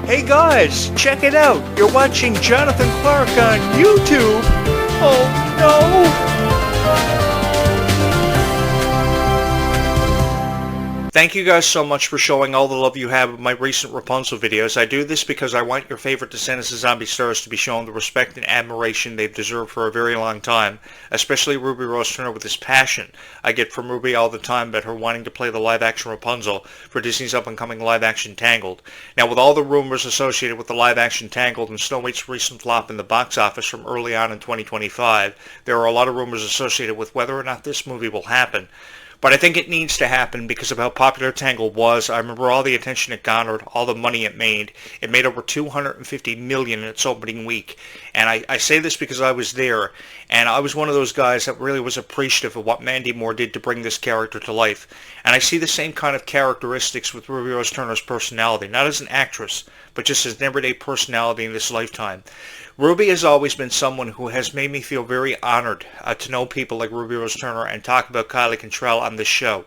Hey guys, check it out. You're watching Jonathan Clarke on YouTube. Oh no! Thank you guys so much for showing all the love you have with my recent Rapunzel videos. I do this because I want your favorite Descendants of Zombie stars to be shown the respect and admiration they've deserved for a very long time, especially Ruby Rose Turner with this passion I get from Ruby all the time about her wanting to play the live-action Rapunzel for Disney's up-and-coming live-action Tangled. Now, with all the rumors associated with the live-action Tangled and Snow White's recent flop in the box office from early on in 2025, there are a lot of rumors associated with whether or not this movie will happen. But I think it needs to happen because of how popular Tangled was. I remember all the attention it garnered, all the money it made. It made over $250 million in its opening week. And I say this because I was there, and I was one of those guys that really was appreciative of what Mandy Moore did to bring this character to life. And I see the same kind of characteristics with Ruby Rose Turner's personality, not as an actress, but just as an everyday personality in this lifetime. Ruby has always been someone who has made me feel very honored to know people like Ruby Rose Turner and talk about Kylie Cantrell on this show.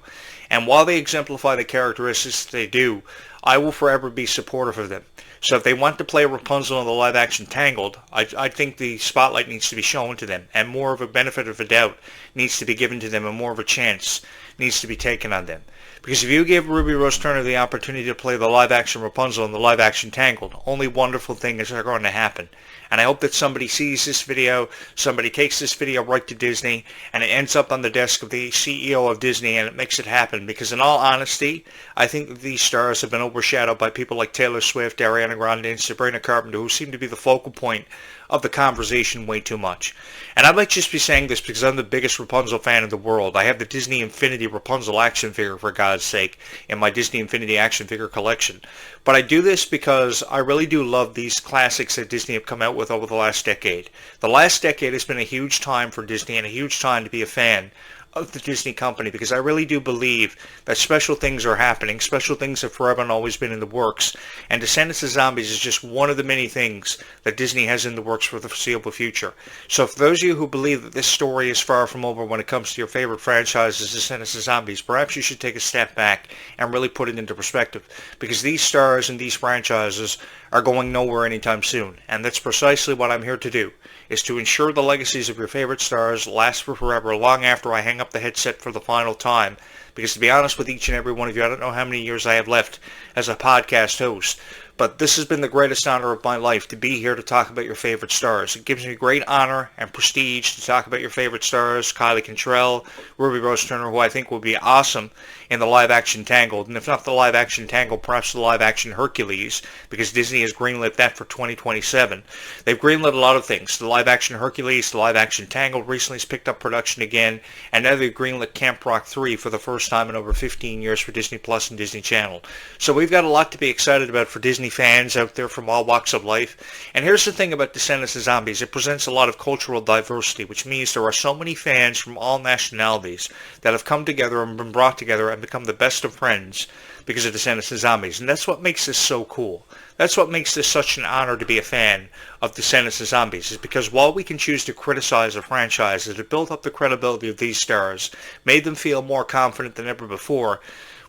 And while they exemplify the characteristics they do, I will forever be supportive of them. So if they want to play Rapunzel in the live-action Tangled, I think the spotlight needs to be shown to them, and more of a benefit of a doubt needs to be given to them, and more of a chance needs to be taken on them. Because if you give Ruby Rose Turner the opportunity to play the live-action Rapunzel in the live-action Tangled, only wonderful things are going to happen. And I hope that somebody sees this video, somebody takes this video right to Disney, and it ends up on the desk of the CEO of Disney, and it makes it happen. Because in all honesty, I think that these stars have been overshadowed by people like Taylor Swift, Ariana Grande, and Sabrina Carpenter, who seem to be the focal point of the conversation way too much. And I'd like to just be saying this because I'm the biggest Rapunzel fan in the world. I have the Disney Infinity Rapunzel action figure, for God's sake, in my Disney Infinity action figure collection. But I do this because I really do love these classics that Disney have come out with over the last decade. The last decade has been a huge time for Disney and a huge time to be a fan of the Disney company, because I really do believe that special things are happening. Special things have forever and always been in the works, and Descendants of Zombies is just one of the many things that Disney has in the works for the foreseeable future. So for those of you who believe that this story is far from over when it comes to your favorite franchises, Descendants of Zombies, perhaps you should take a step back and really put it into perspective, because these stars and these franchises are going nowhere anytime soon, and that's precisely what I'm here to do, is to ensure the legacies of your favorite stars last for forever, long after I hang up the headset for the final time. Because to be honest with each and every one of you, I don't know how many years I have left as a podcast host, but this has been the greatest honor of my life, to be here to talk about your favorite stars. It gives me great honor and prestige to talk about your favorite stars, Kylie Cantrell, Ruby Rose Turner, who I think will be awesome in the live-action Tangled, and if not the live-action Tangled, perhaps the live-action Hercules, because Disney has greenlit that for 2027. They've greenlit a lot of things. The live-action Hercules, the live-action Tangled recently has picked up production again, and now they've greenlit Camp Rock 3 for the first time in over 15 years for Disney Plus and Disney Channel. So we've got a lot to be excited about for Disney fans out there from all walks of life. And here's the thing about Descendants of Zombies. It presents a lot of cultural diversity, which means there are so many fans from all nationalities that have come together and been brought together and become the best of friends because of Descendants of Zombies. And that's what makes this so cool. That's what makes this such an honor to be a fan of Descendants of Zombies, is because while we can choose to criticize a franchise that have built up the credibility of these stars, made them feel more confident than ever before,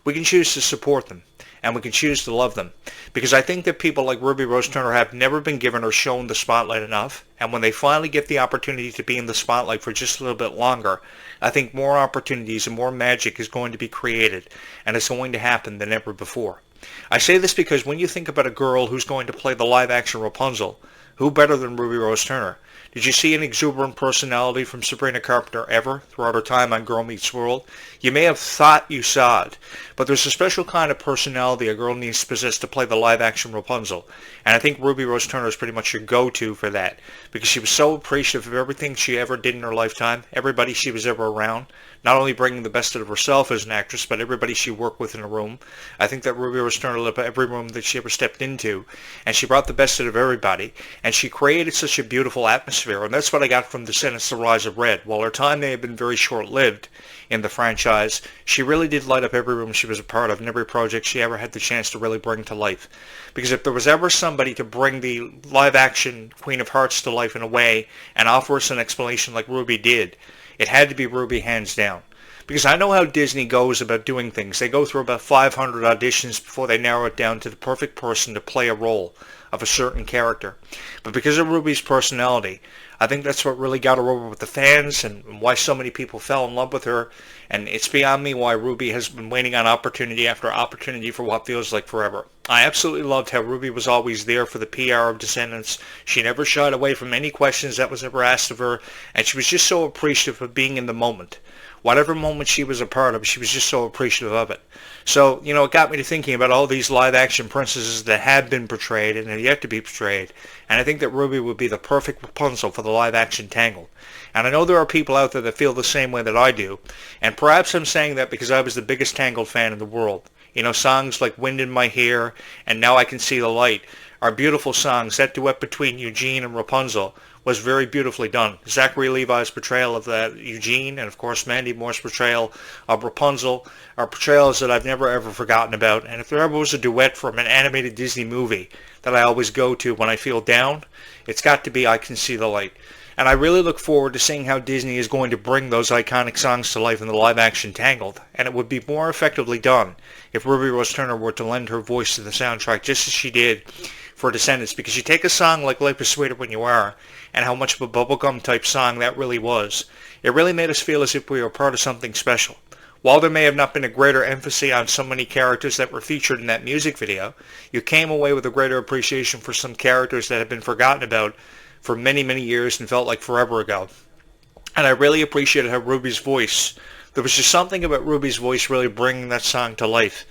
we can choose to support them, and we can choose to love them. Because I think that people like Ruby Rose Turner have never been given or shown the spotlight enough, and when they finally get the opportunity to be in the spotlight for just a little bit longer, I think more opportunities and more magic is going to be created, and it's going to happen than ever before. I say this because when you think about a girl who's going to play the live-action Rapunzel, who better than Ruby Rose Turner? Did you see an exuberant personality from Sabrina Carpenter ever throughout her time on Girl Meets World? You may have thought you saw it, but there's a special kind of personality a girl needs to possess to play the live-action Rapunzel, and I think Ruby Rose Turner is pretty much your go-to for that, because she was so appreciative of everything she ever did in her lifetime, everybody she was ever around, not only bringing the best out of herself as an actress, but everybody she worked with in a room. I think that Ruby Rose Turner lit up every room that she ever stepped into, and she brought the best out of everybody, and she created such a beautiful atmosphere, and that's what I got from Descendants: The Rise of Red. While her time may have been very short-lived in the franchise, she really did light up every room she was a part of and every project she ever had the chance to really bring to life. Because if there was ever somebody to bring the live-action Queen of Hearts to life in a way and offer us an explanation like Ruby did, it had to be Ruby, hands down. because I know how Disney goes about doing things. They go through about 500 auditions before they narrow it down to the perfect person to play a role of a certain character. But because of Ruby's personality, I think that's what really got her over with the fans and why so many people fell in love with her. And it's beyond me why Ruby has been waiting on opportunity after opportunity for what feels like forever. I absolutely loved how Ruby was always there for the PR of Descendants. She never shied away from any questions that was ever asked of her, and she was just so appreciative of being in the moment. Whatever moment she was a part of, she was just so appreciative of it. So, it got me to thinking about all these live-action princesses that have been portrayed and have yet to be portrayed. And I think that Ruby would be the perfect Rapunzel for the live-action Tangled. And I know there are people out there that feel the same way that I do. And perhaps I'm saying that because I was the biggest Tangled fan in the world. Songs like Wind in My Hair and Now I Can See the Light are beautiful songs. That duet between Eugene and Rapunzel was very beautifully done. Zachary Levi's portrayal of that Eugene and of course Mandy Moore's portrayal of Rapunzel are portrayals that I've never ever forgotten about. And if there ever was a duet from an animated Disney movie that I always go to when I feel down, it's got to be I Can See the Light. And I really look forward to seeing how Disney is going to bring those iconic songs to life in the live-action Tangled. And it would be more effectively done if Ruby Rose Turner were to lend her voice to the soundtrack just as she did for Descendants. Because you take a song like Life is Sweeter When You Are, and how much of a bubblegum type song that really was, it really made us feel as if we were part of something special. While there may have not been a greater emphasis on so many characters that were featured in that music video, you came away with a greater appreciation for some characters that have been forgotten about for many, many years and felt like forever ago. And I really appreciated how Ruby's voice, there was just something about Ruby's voice really bringing that song to life.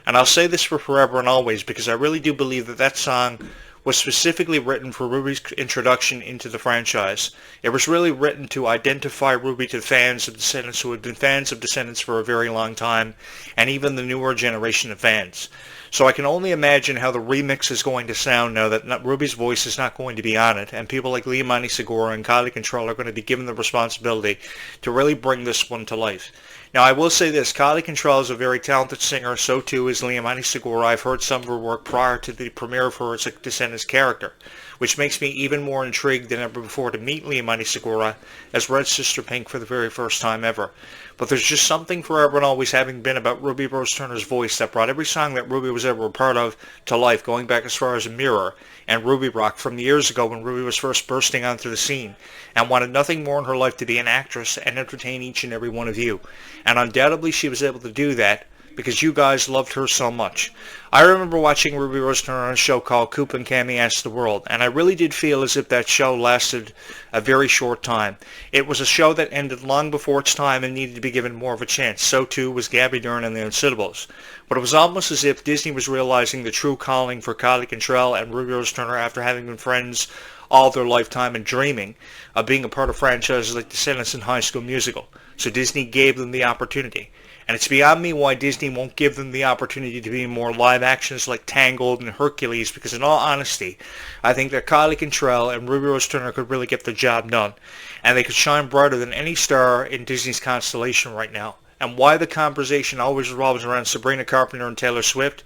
And I'll say this for forever and always because I really do believe that that song was specifically written for Ruby's introduction into the franchise. It was really written to identify Ruby to fans of Descendants who had been fans of Descendants for a very long time, and even the newer generation of fans. So I can only imagine how the remix is going to sound now that Ruby's voice is not going to be on it, and people like Liamani Segura and Kylie Control are going to be given the responsibility to really bring this one to life. Now, I will say this, Kylie Control is a very talented singer, so too is Liamani Segura. I've heard some of her work prior to the premiere of her as a Descendants character, which makes me even more intrigued than ever before to meet Liamani Segura as Red Sister Pink for the very first time ever. But there's just something forever and always having been about Ruby Rose Turner's voice that brought every song that Ruby was ever a part of to life, going back as far as Mirror and Ruby Rock from the years ago when Ruby was first bursting onto the scene and wanted nothing more in her life to be an actress and entertain each and every one of you. And undoubtedly she was able to do that because you guys loved her so much. I remember watching Ruby Rose Turner on a show called Coop and Cammy Ask the World, and I really did feel as if that show lasted a very short time. It was a show that ended long before its time and needed to be given more of a chance. So too was Gabby Dern and the Unsittables. But it was almost as if Disney was realizing the true calling for Kylie Contrell and Ruby Rose Turner after having been friends all their lifetime and dreaming of being a part of franchises like Descendants and High School Musical. So Disney gave them the opportunity. And it's beyond me why Disney won't give them the opportunity to be more live actions like Tangled and Hercules, because in all honesty, I think that Kylie Contrell and Ruby Rose Turner could really get the job done. And they could shine brighter than any star in Disney's constellation right now. And why the conversation always revolves around Sabrina Carpenter and Taylor Swift,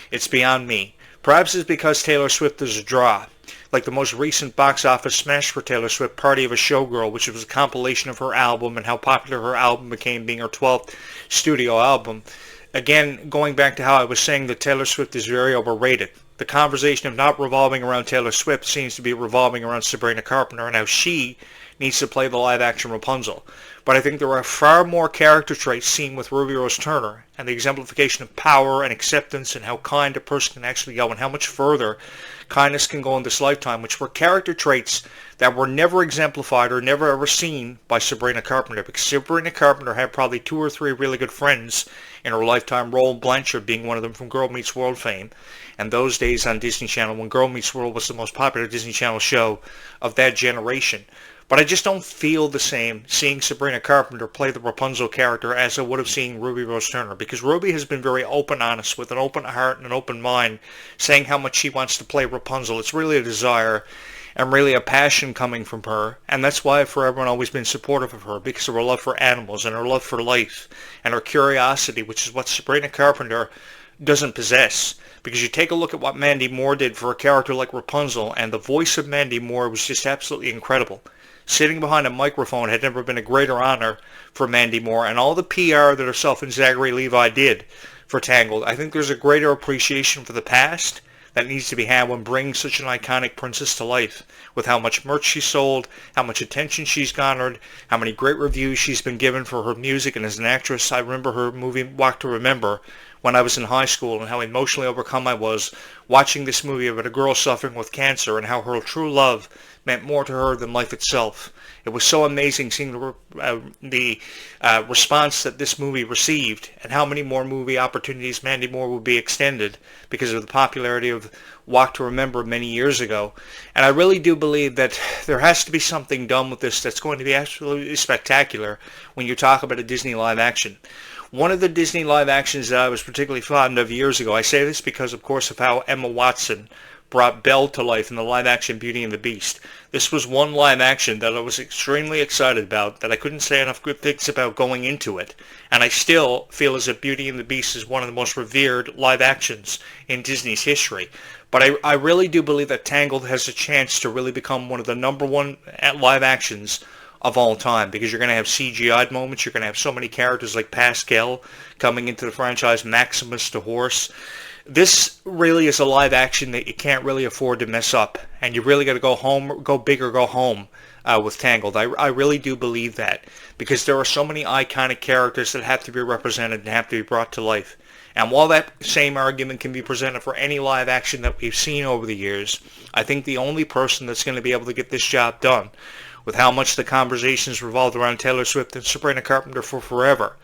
it's beyond me. Perhaps it's because Taylor Swift is a draw. Like the most recent box office smash for Taylor Swift, Party of a Showgirl, which was a compilation of her album and how popular her album became, being her 12th studio album. Again, going back to how I was saying that Taylor Swift is very overrated. The conversation of not revolving around Taylor Swift seems to be revolving around Sabrina Carpenter and how she needs to play the live-action Rapunzel. But I think there are far more character traits seen with Ruby Rose Turner and the exemplification of power and acceptance and how kind a person can actually go and how much further kindness can go in this lifetime, which were character traits that were never exemplified or never ever seen by Sabrina Carpenter, because Sabrina Carpenter had probably 2 or 3 really good friends in her lifetime, Roland Blanchard being one of them from Girl Meets World fame, and those days on Disney Channel when Girl Meets World was the most popular Disney Channel show of that generation. But I just don't feel the same seeing Sabrina Carpenter play the Rapunzel character as I would have seen Ruby Rose Turner, because Ruby has been very open, honest, with an open heart and an open mind, saying how much she wants to play Rapunzel. It's really a desire and really a passion coming from her, and that's why I've forever and always been supportive of her, because of her love for animals and her love for life and her curiosity, which is what Sabrina Carpenter doesn't possess. Because you take a look at what Mandy Moore did for a character like Rapunzel, and the voice of Mandy Moore was just absolutely incredible. Sitting behind a microphone had never been a greater honor for Mandy Moore, and all the PR that herself and Zachary Levi did for Tangled. I think there's a greater appreciation for the past that needs to be had when bringing such an iconic princess to life, with how much merch she sold, how much attention she's garnered, how many great reviews she's been given for her music and as an actress. I remember her movie Walk to Remember when I was in high school, and how emotionally overcome I was watching this movie about a girl suffering with cancer, and how her true love meant more to her than life itself. It was so amazing seeing the response that this movie received, and how many more movie opportunities Mandy Moore will be extended because of the popularity of Walk to Remember many years ago. And I really do believe that there has to be something done with this that's going to be absolutely spectacular when you talk about a Disney live action. One of the Disney live actions that I was particularly fond of years ago, I say this because, of course, of how Emma Watson brought Belle to life in the live-action Beauty and the Beast. This was one live action that I was extremely excited about, that I couldn't say enough good things about going into it, and I still feel as if Beauty and the Beast is one of the most revered live actions in Disney's history. But I really do believe that Tangled has a chance to really become one of the number one live actions of all time, because you're going to have CGI'd moments. You're going to have so many characters like Pascal coming into the franchise, Maximus the horse. This really is a live action that you can't really afford to mess up, and you really got to go home, go big or go home with Tangled. I really do believe that, because there are so many iconic characters that have to be represented and have to be brought to life. And while that same argument can be presented for any live action that we've seen over the years, I think the only person that's going to be able to get this job done, with how much the conversations revolved around Taylor Swift and Sabrina Carpenter for forever,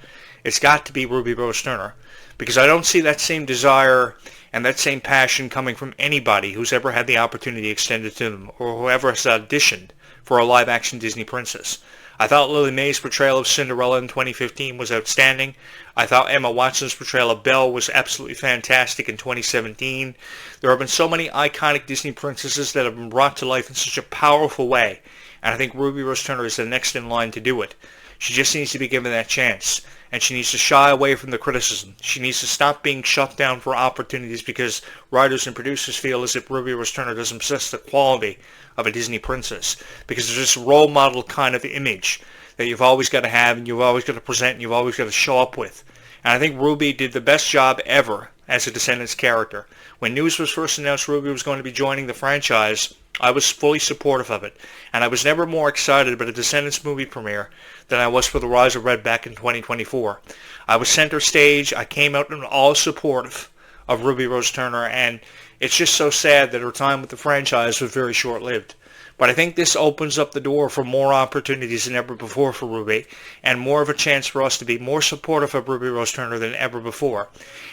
it's got to be Ruby Rose Turner. Because I don't see that same desire and that same passion coming from anybody who's ever had the opportunity extended to them, or whoever has auditioned for a live-action Disney princess. I thought Lily May's portrayal of Cinderella in 2015 was outstanding. I thought Emma Watson's portrayal of Belle was absolutely fantastic in 2017. There have been so many iconic Disney princesses that have been brought to life in such a powerful way, and I think Ruby Rose Turner is the next in line to do it. She just needs to be given that chance, and she needs to shy away from the criticism. She needs to stop being shut down for opportunities because writers and producers feel as if Ruby Rose Turner doesn't possess the quality of a Disney princess, because there's this role model kind of image that you've always got to have, and you've always got to present, and you've always got to show up with. And I think Ruby did the best job ever as a Descendants character. When news was first announced Ruby was going to be joining the franchise, I was fully supportive of it, and I was never more excited about a Descendants movie premiere than I was for The Rise of Red back in 2024. I was center stage. I came out in all supportive of Ruby Rose Turner, and it's just so sad that her time with the franchise was very short-lived. But I think this opens up the door for more opportunities than ever before for Ruby, and more of a chance for us to be more supportive of Ruby Rose Turner than ever before.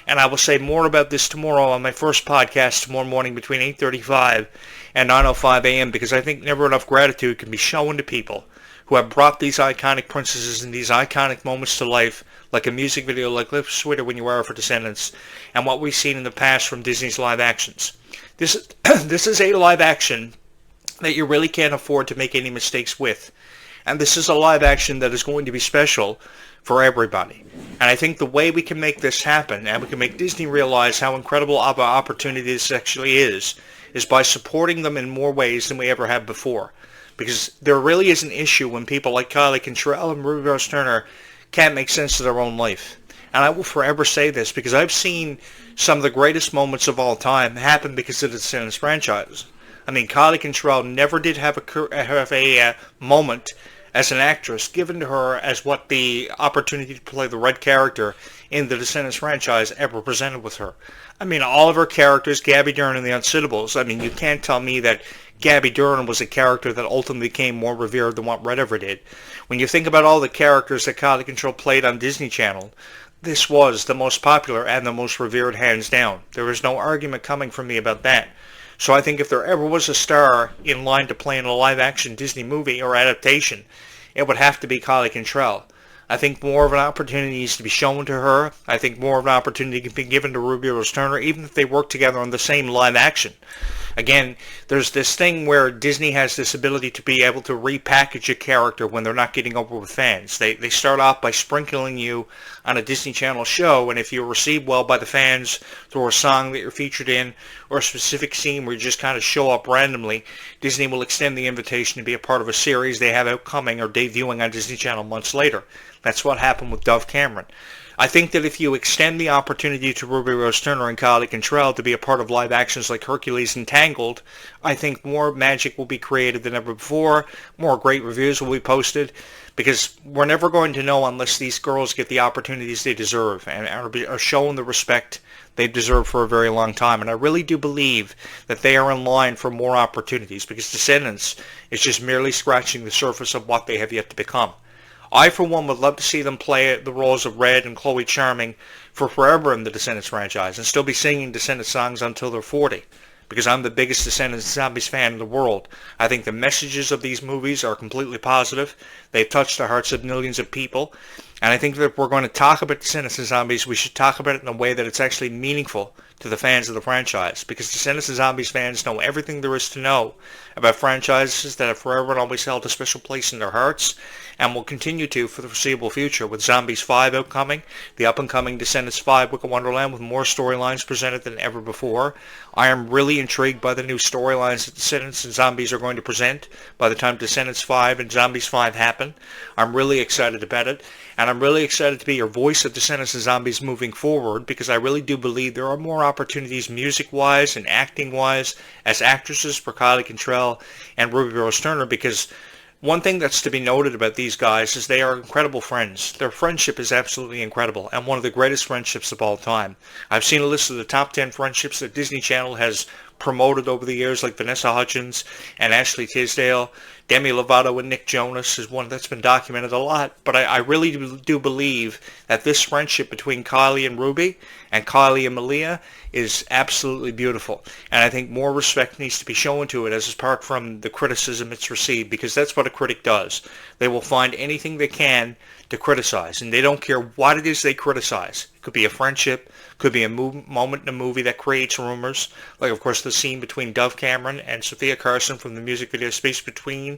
And I will say more about this tomorrow on my first podcast tomorrow morning between 8:35 and 9:05 a.m. because I think never enough gratitude can be shown to people who have brought these iconic princesses and these iconic moments to life, like a music video like Live Sweeter When You Are for Descendants, and what we've seen in the past from Disney's live actions. This is a live action that you really can't afford to make any mistakes with. And this is a live action that is going to be special for everybody. And I think the way we can make this happen, and we can make Disney realize how incredible of an opportunity this actually is by supporting them in more ways than we ever have before. Because there really is an issue when people like Clarke and Ruby Rose Turner can't make sense of their own life. And I will forever say this because I've seen some of the greatest moments of all time happen because of the Descendants franchise. I mean, Clarke and Terrell never did have a moment as an actress given to her as what the opportunity to play the right character in the Descendants franchise ever presented with her. I mean, all of her characters, Gabby Dern and the Unsuitables, I mean, you can't tell me that Gabby Dern was a character that ultimately became more revered than what Red ever did. When you think about all the characters that Clarke and Terrell played on Disney Channel, this was the most popular and the most revered, hands down. There is no argument coming from me about that. So I think if there ever was a star in line to play in a live-action Disney movie or adaptation, it would have to be Clarke and Terrell. I think more of an opportunity needs to be shown to her. I think more of an opportunity can be given to Ruby Rose Turner, even if they work together on the same live action. Again, there's this thing where Disney has this ability to be able to repackage a character when they're not getting over with fans. They start off by sprinkling you on a Disney Channel show, and if you're received well by the fans through a song that you're featured in or a specific scene where you just kind of show up randomly, Disney will extend the invitation to be a part of a series they have outcoming or debuting on Disney Channel months later. That's what happened with Dove Cameron. I think that if you extend the opportunity to Ruby Rose Turner and Kylie Cantrell to be a part of live actions like Hercules and Tangled, I think more magic will be created than ever before, more great reviews will be posted, because we're never going to know unless these girls get the opportunities they deserve and are shown the respect they've deserved for a very long time. And I really do believe that they are in line for more opportunities, because Descendants is just merely scratching the surface of what they have yet to become. I, for one, would love to see them play the roles of Red and Chloe Charming for forever in the Descendants franchise and still be singing Descendants songs until they're 40, because I'm the biggest Descendants Zombies fan in the world. I think the messages of these movies are completely positive. They've touched the hearts of millions of people. And I think that if we're going to talk about Descendants and Zombies, we should talk about it in a way that it's actually meaningful to the fans of the franchise, because Descendants and Zombies fans know everything there is to know about franchises that have forever and always held a special place in their hearts and will continue to for the foreseeable future, with Zombies 5 outcoming, the up-and-coming Descendants 5 Wicked Wonderland with more storylines presented than ever before. I am really intrigued by the new storylines that Descendants and Zombies are going to present by the time Descendants 5 and Zombies 5 happen. I'm really excited about it, and I'm really excited to be your voice of Descendants and Zombies moving forward, because I really do believe there are more opportunities music-wise and acting-wise as actresses for Kylie Cantrell and Ruby Rose Turner, because one thing that's to be noted about these guys is they are incredible friends. Their friendship is absolutely incredible and one of the greatest friendships of all time. I've seen a list of the top 10 friendships that Disney Channel has promoted over the years, like Vanessa Hudgens and Ashley Tisdale. Demi Lovato and Nick Jonas is one that's been documented a lot, but I really do believe that this friendship between Kylie and Ruby and Kylie and Malia is absolutely beautiful, and I think more respect needs to be shown to it as apart from the criticism it's received, because that's what a critic does. They will find anything they can to criticize, and they don't care what it is they criticize. It could be a friendship, could be a moment in a movie that creates rumors, like of course the scene between Dove Cameron and Sophia Carson from the music video Space Between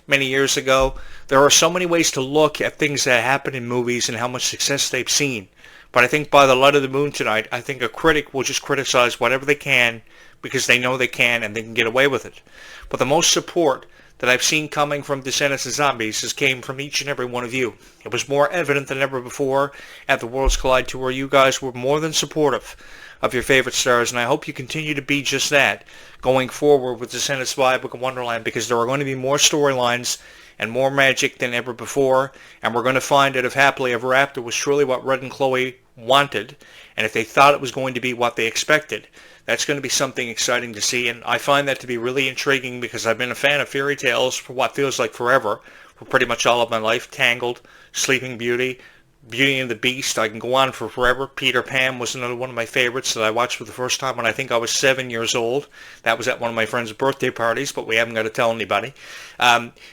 many years ago. There are so many ways to look at things that happen in movies and how much success they've seen. But I think by the light of the moon tonight, I think a critic will just criticize whatever they can because they know they can and they can get away with it. But the most support that I've seen coming from Descendants and Zombies has came from each and every one of you. It was more evident than ever before at the Worlds Collide Tour. You guys were more than supportive of your favorite stars, and I hope you continue to be just that going forward with Descendants 5 Wicked Wonderland, because there are going to be more storylines and more magic than ever before, and we're going to find that if Happily Ever After was truly what Red and Chloe wanted, and if they thought it was going to be what they expected, that's going to be something exciting to see. And I find that to be really intriguing, because I've been a fan of fairy tales for what feels like forever, for pretty much all of my life. Tangled, Sleeping Beauty, Beauty and the Beast, I can go on for forever. Peter Pan was another one of my favorites that I watched for the first time when I think I was 7 years old. That was at one of my friend's birthday parties, but we haven't got to tell anybody.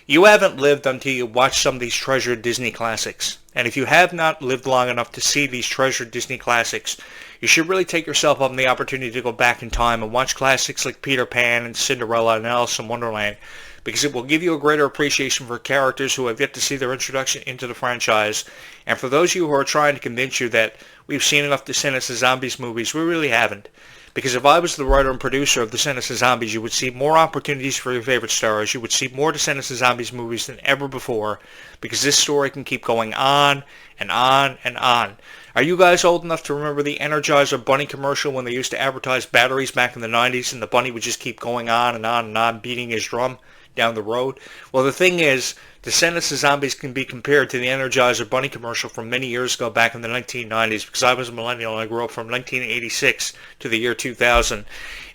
You haven't lived until you watch some of these treasured Disney classics. And if you have not lived long enough to see these treasured Disney classics, you should really take yourself up on the opportunity to go back in time and watch classics like Peter Pan and Cinderella and Alice in Wonderland, because it will give you a greater appreciation for characters who have yet to see their introduction into the franchise. And for those of you who are trying to convince you that we've seen enough Descendants and Zombies movies, we really haven't. Because if I was the writer and producer of Descendants and Zombies, you would see more opportunities for your favorite stars. You would see more Descendants and Zombies movies than ever before, because this story can keep going on and on and on. Are you guys old enough to remember the Energizer Bunny commercial when they used to advertise batteries back in the 90s, and the bunny would just keep going on and on and on, beating his drum down the road? Well, the thing is, Descendants and Zombies can be compared to the Energizer Bunny commercial from many years ago back in the 1990s, because I was a millennial and I grew up from 1986 to the year 2000.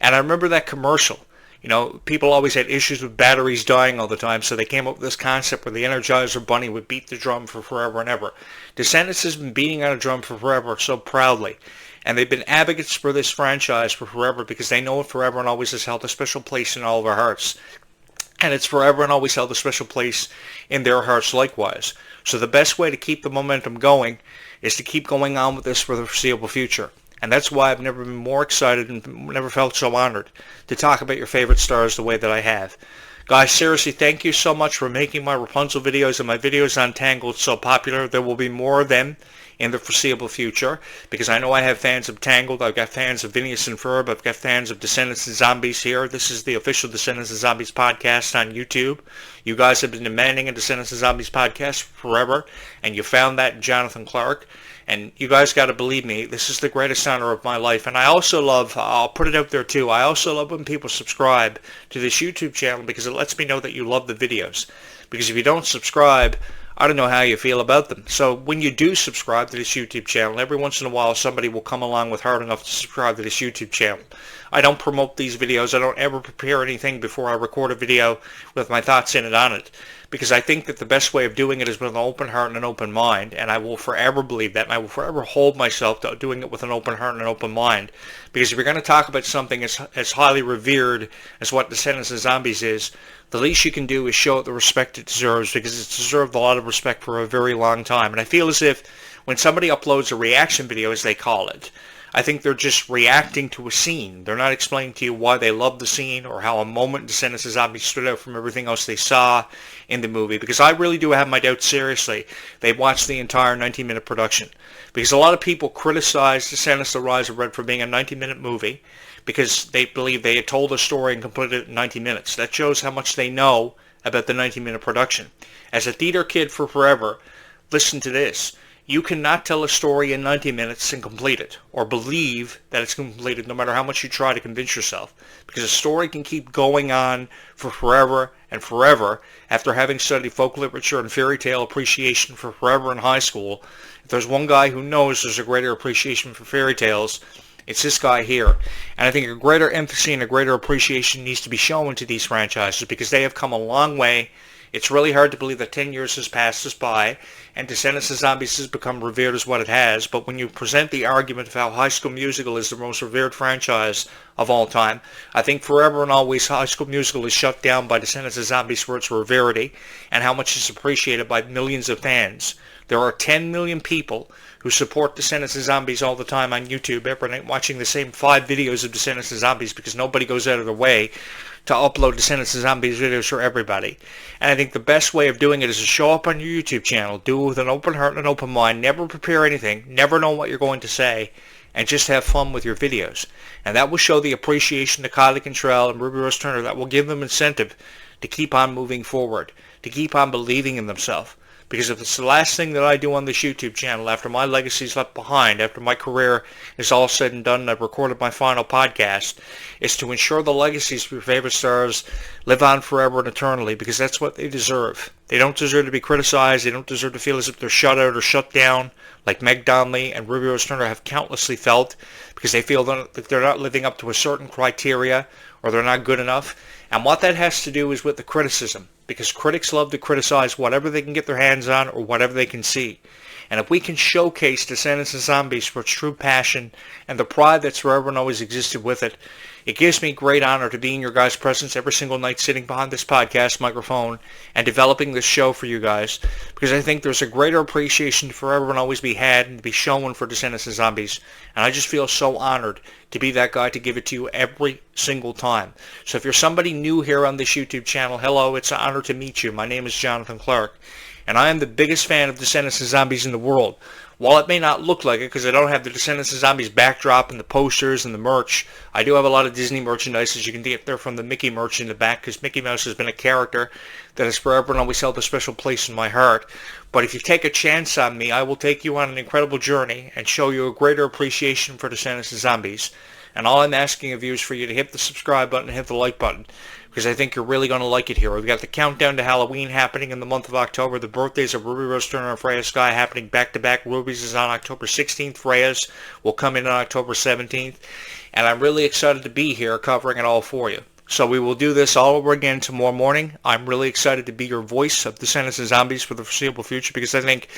And I remember that commercial. You know, people always had issues with batteries dying all the time, so they came up with this concept where the Energizer Bunny would beat the drum for forever and ever. Descendants has been beating on a drum for forever so proudly. And they've been advocates for this franchise for forever, because they know it forever and always has held a special place in all of our hearts. And it's forever and always held a special place in their hearts likewise. So the best way to keep the momentum going is to keep going on with this for the foreseeable future. And that's why I've never been more excited and never felt so honored to talk about your favorite stars the way that I have. Guys, seriously, thank you so much for making my Rapunzel videos and my videos on Tangled so popular. There will be more of them in the foreseeable future, because I know I have fans of Tangled, I've got fans of Phineas and Ferb, I've got fans of Descendants and Zombies here. This is the official Descendants and Zombies podcast on YouTube. You guys have been demanding a Descendants and Zombies podcast forever, and you found that in Jonathan Clarke. And you guys got to believe me, this is the greatest honor of my life. And I also love, I'll put it out there too, I also love when people subscribe to this YouTube channel, because it lets me know that you love the videos. Because if you don't subscribe, I don't know how you feel about them. So when you do subscribe to this YouTube channel, every once in a while somebody will come along with hard enough to subscribe to this YouTube channel. I don't promote these videos. I don't ever prepare anything before I record a video with my thoughts in it on it, because I think that the best way of doing it is with an open heart and an open mind, and I will forever believe that, and I will forever hold myself to doing it with an open heart and an open mind. Because if you're going to talk about something as highly revered as what Descendants of Zombies is, the least you can do is show it the respect it deserves, because it's deserved a lot of respect for a very long time. And I feel as if when somebody uploads a reaction video, as they call it, I think they're just reacting to a scene. They're not explaining to you why they love the scene or how a moment in Descendants of Zombies stood out from everything else they saw in the movie. Because I really do have my doubts, seriously. They watched the entire 90-minute production. Because a lot of people criticize Descendants: The Rise of Red for being a 90-minute movie, because they believe they had told a story and completed it in 90 minutes. That shows how much they know about the 90-minute production. As a theater kid for forever, listen to this. You cannot tell a story in 90 minutes and complete it, or believe that it's completed, no matter how much you try to convince yourself. Because a story can keep going on for forever and forever. After having studied folk literature and fairy tale appreciation for forever in high school, if there's one guy who knows there's a greater appreciation for fairy tales, it's this guy here. And I think a greater emphasis and a greater appreciation needs to be shown to these franchises, because they have come a long way. It's really hard to believe that 10 years has passed us by and Descendants of Zombies has become revered as what it has. But when you present the argument of how High School Musical is the most revered franchise of all time, I think forever and always High School Musical is shut down by Descendants of Zombies for its rarity and how much it's appreciated by millions of fans. There are 10 million people who support Descendants of Zombies all the time on YouTube every night, watching the same 5 videos of Descendants of Zombies, because nobody goes out of their way to upload Descendants of Zombies videos for everybody. And I think the best way of doing it is to show up on your YouTube channel, do it with an open heart and an open mind, never prepare anything, never know what you're going to say, and just have fun with your videos. And that will show the appreciation to Kylie Cantrell and Ruby Rose Turner. That will give them incentive to keep on moving forward, to keep on believing in themselves. Because if it's the last thing that I do on this YouTube channel after my legacy's left behind, after my career is all said and done and I've recorded my final podcast, is to ensure the legacies of your favorite stars live on forever and eternally, because that's what they deserve. They don't deserve to be criticized. They don't deserve to feel as if they're shut out or shut down, like Meg Donnelly and Ruby Rose Turner have countlessly felt, because they feel that they're not living up to a certain criteria or they're not good enough. And what that has to do is with the criticism, because critics love to criticize whatever they can get their hands on or whatever they can see. And if we can showcase Descendants of Zombies for its true passion and the pride that's forever and always existed with it, it gives me great honor to be in your guys' presence every single night, sitting behind this podcast microphone and developing this show for you guys, because I think there's a greater appreciation to forever and always be had and to be shown for Descendants of Zombies. And I just feel so honored to be that guy to give it to you every single time. So if you're somebody new here on this YouTube channel, hello, it's an honor to meet you. My name is Jonathan Clarke, and I am the biggest fan of Descendants of Zombies in the world. While it may not look like it, because I don't have the Descendants of Zombies backdrop and the posters and the merch, I do have a lot of Disney merchandise, as you can get there from the Mickey merch in the back, because Mickey Mouse has been a character that has forever and always held a special place in my heart. But if you take a chance on me, I will take you on an incredible journey and show you a greater appreciation for Descendants of Zombies. And all I'm asking of you is for you to hit the subscribe button and hit the like button, because I think you're really going to like it here. We've got the countdown to Halloween happening in the month of October. The birthdays of Ruby Rose Turner and Freya Sky happening back-to-back. Ruby's is on October 16th. Freya's will come in on October 17th. And I'm really excited to be here covering it all for you. So we will do this all over again tomorrow morning. I'm really excited to be your voice of Descendants of Zombies for the foreseeable future, because I think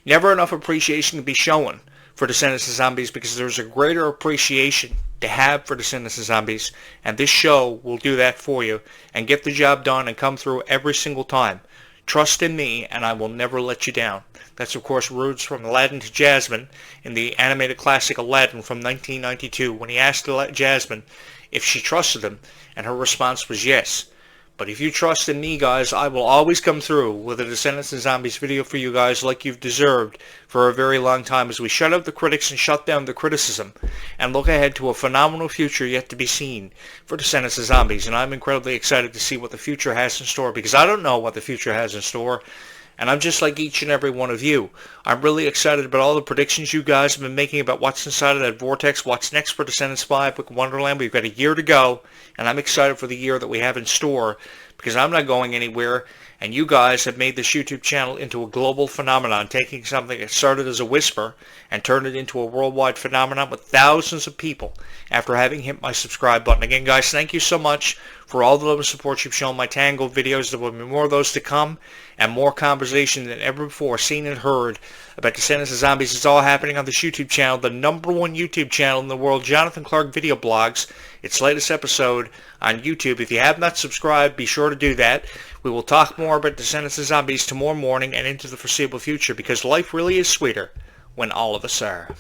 never enough appreciation can be shown for Descendants of Zombies, because there's a greater appreciation to have for Descendants of Zombies, and this show will do that for you and get the job done and come through every single time, Trust in me, and I will never let you down. That's, of course, words from Aladdin to Jasmine in the animated classic Aladdin from 1992, when he asked Jasmine if she trusted him, and her response was yes. But if you trust in me, guys, I will always come through with a Descendants and Zombies video for you guys like you've deserved for a very long time, as we shut out the critics and shut down the criticism and look ahead to a phenomenal future yet to be seen for Descendants and Zombies. And I'm incredibly excited to see what the future has in store, because I don't know what the future has in store. And I'm just like each and every one of you. I'm really excited about all the predictions you guys have been making about what's inside of that vortex, what's next for Descendants 5, Wicked Wonderland. We've got a year to go, and I'm excited for the year that we have in store, because I'm not going anywhere, and you guys have made this YouTube channel into a global phenomenon, taking something that started as a whisper and turned it into a worldwide phenomenon with thousands of people after having hit my subscribe button. Again, guys, thank you so much for all the love and support you've shown my Tangled videos. There will be more of those to come, and more conversation than ever before seen and heard about Descendants and Zombies. It's all happening on this YouTube channel, the #1 YouTube channel in the world, Jonathan Clarke Video Blogs. Its latest episode on YouTube. If you have not subscribed, be sure to do that. We will talk more about Descendants and Zombies tomorrow morning and into the foreseeable future, because life really is sweeter when all of us are.